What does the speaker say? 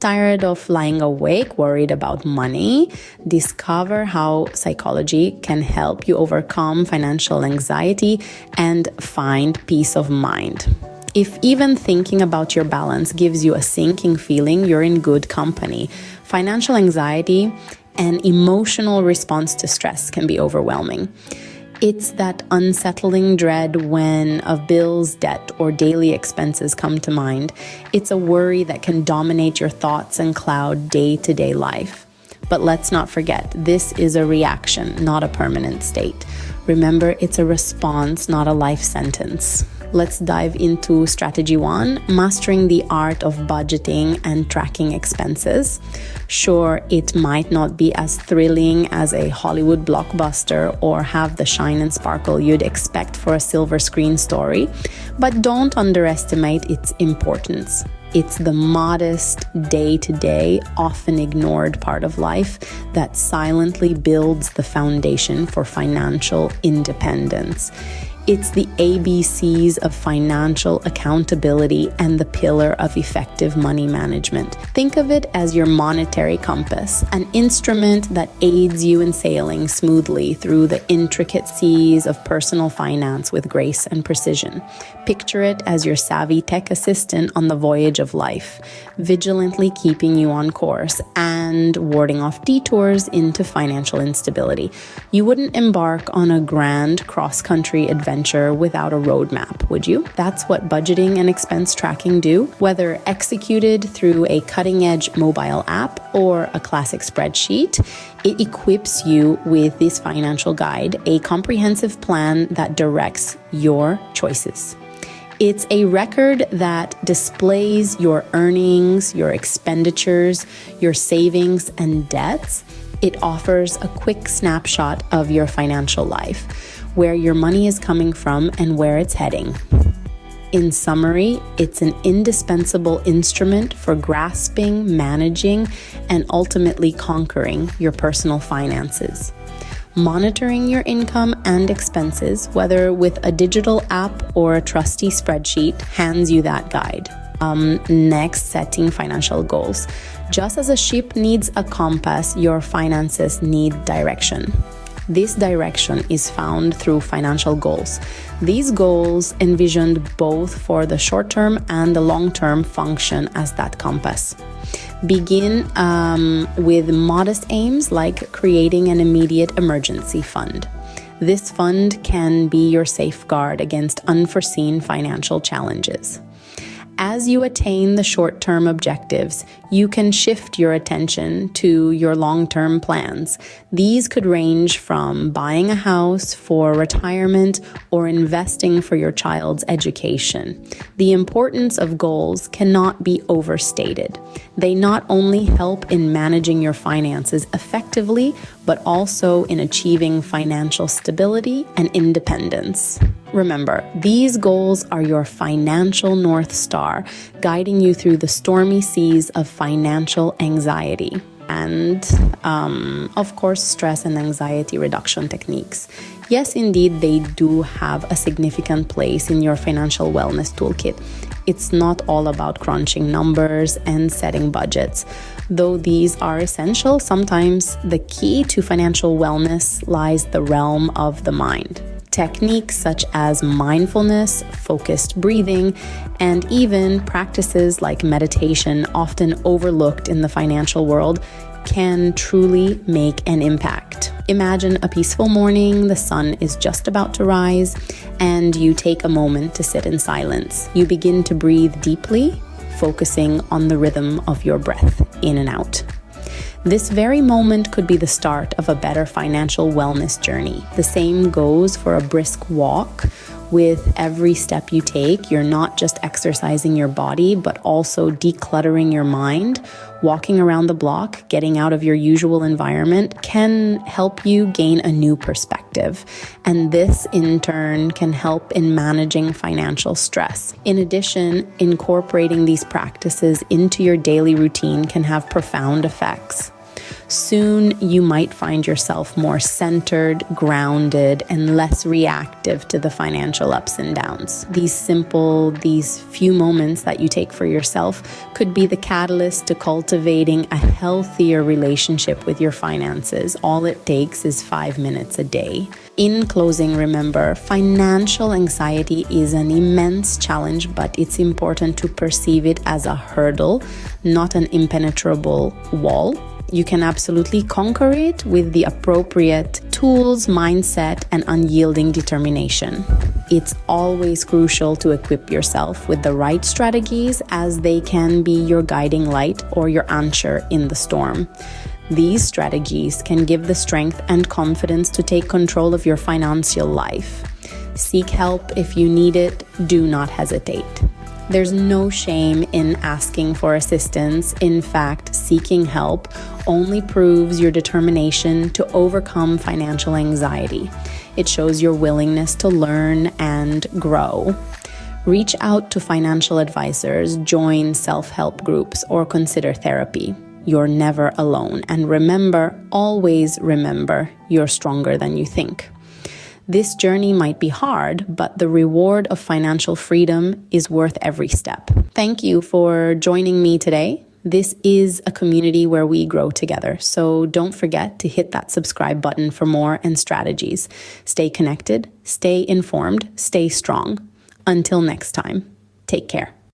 Tired of lying awake, worried about money? Discover how psychology can help you overcome financial anxiety and find peace of mind. If even thinking about your balance gives you a sinking feeling, you're in good company. Financial anxiety and emotional response to stress can be overwhelming. It's that unsettling dread when of bills, debt, or daily expenses come to mind. It's a worry that can dominate your thoughts and cloud day-to-day life. But let's not forget, this is a reaction, not a permanent state. Remember, it's a response, not a life sentence. Let's dive into strategy 1, mastering the art of budgeting and tracking expenses. Sure, it might not be as thrilling as a Hollywood blockbuster or have the shine and sparkle you'd expect for a silver screen story, but don't underestimate its importance. It's the modest, day-to-day, often ignored part of life that silently builds the foundation for financial independence. It's the ABCs of financial accountability and the pillar of effective money management. Think of it as your monetary compass, an instrument that aids you in sailing smoothly through the intricate seas of personal finance with grace and precision. Picture it as your savvy tech assistant on the voyage of life, vigilantly keeping you on course and warding off detours into financial instability. You wouldn't embark on a grand cross-country adventure without a roadmap, would you? That's what budgeting and expense tracking do. Whether executed through a cutting-edge mobile app or a classic spreadsheet, it equips you with this financial guide, a comprehensive plan that directs your choices. It's a record that displays your earnings, your expenditures, your savings, and debts. It offers a quick snapshot of your financial life, where your money is coming from and where it's heading. In summary, it's an indispensable instrument for grasping, managing, and ultimately conquering your personal finances. Monitoring your income and expenses, whether with a digital app or a trusty spreadsheet, hands you that guide. Next, setting financial goals. Just as a ship needs a compass, your finances need direction. This direction is found through financial goals. These goals, envisioned both for the short-term and the long-term, function as that compass. Begin with modest aims like creating an immediate emergency fund. This fund can be your safeguard against unforeseen financial challenges. As you attain the short-term objectives, you can shift your attention to your long-term plans. These could range from buying a house for retirement or investing for your child's education. The importance of goals cannot be overstated. They not only help in managing your finances effectively, but also in achieving financial stability and independence. Remember, these goals are your financial North Star, guiding you through the stormy seas of financial anxiety and, of course, stress and anxiety reduction techniques. Yes, indeed, they do have a significant place in your financial wellness toolkit. It's not all about crunching numbers and setting budgets. Though these are essential, sometimes the key to financial wellness lies the realm of the mind. Techniques such as mindfulness, focused breathing, and even practices like meditation, often overlooked in the financial world, can truly make an impact. Imagine a peaceful morning, the sun is just about to rise, and you take a moment to sit in silence. You begin to breathe deeply, focusing on the rhythm of your breath in and out. This very moment could be the start of a better financial wellness journey. The same goes for a brisk walk. With every step you take, you're not just exercising your body, but also decluttering your mind. Walking around the block, getting out of your usual environment, can help you gain a new perspective. And this, in turn, can help in managing financial stress. In addition, incorporating these practices into your daily routine can have profound effects. Soon, you might find yourself more centered, grounded, and less reactive to the financial ups and downs. These few moments that you take for yourself could be the catalyst to cultivating a healthier relationship with your finances. All it takes is 5 minutes a day. In closing, remember, financial anxiety is an immense challenge, but it's important to perceive it as a hurdle, not an impenetrable wall. You can absolutely conquer it with the appropriate tools, mindset, and unyielding determination. It's always crucial to equip yourself with the right strategies, as they can be your guiding light or your anchor in the storm. These strategies can give the strength and confidence to take control of your financial life. Seek help if you need it. Do not hesitate. There's no shame in asking for assistance. In fact, seeking help only proves your determination to overcome financial anxiety. It shows your willingness to learn and grow. Reach out to financial advisors, join self-help groups, or consider therapy. You're never alone. And remember, always remember, you're stronger than you think. This journey might be hard, but the reward of financial freedom is worth every step. Thank you for joining me today. This is a community where we grow together, so don't forget to hit that subscribe button for more and strategies. Stay connected, stay informed, stay strong. Until next time, take care.